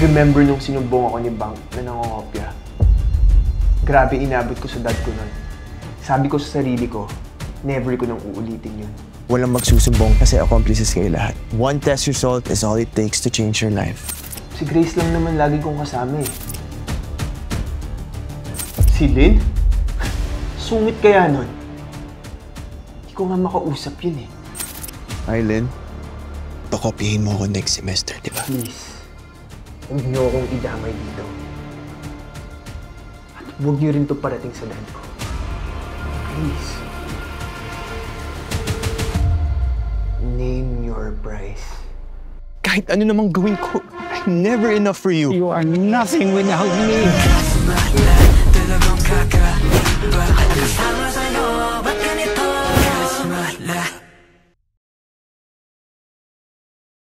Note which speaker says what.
Speaker 1: Remember nung sinumbong ako ni Bang na nangongopya? Grabe inabot ko sa dad ko nun. Sabi ko sa sarili ko, never ko nang uulitin yun.
Speaker 2: Walang magsusumbong kasi accomplices kayo lahat. One test result is all it takes to change your life.
Speaker 1: Si Grace lang naman lagi kong kasama eh. Si Lynn? Sungit kaya nun? Hindi ko nga makausap yun eh.
Speaker 2: Lynn, pakopyahin mo ako next semester, di ba?
Speaker 1: Please, huwag niyo akong idamay dito. At huwag niyo rin ito parating sa dad ko. Please. Name your price.
Speaker 2: Kahit ano namang gawin ko, I'm never enough for you.
Speaker 3: You are nothing without me.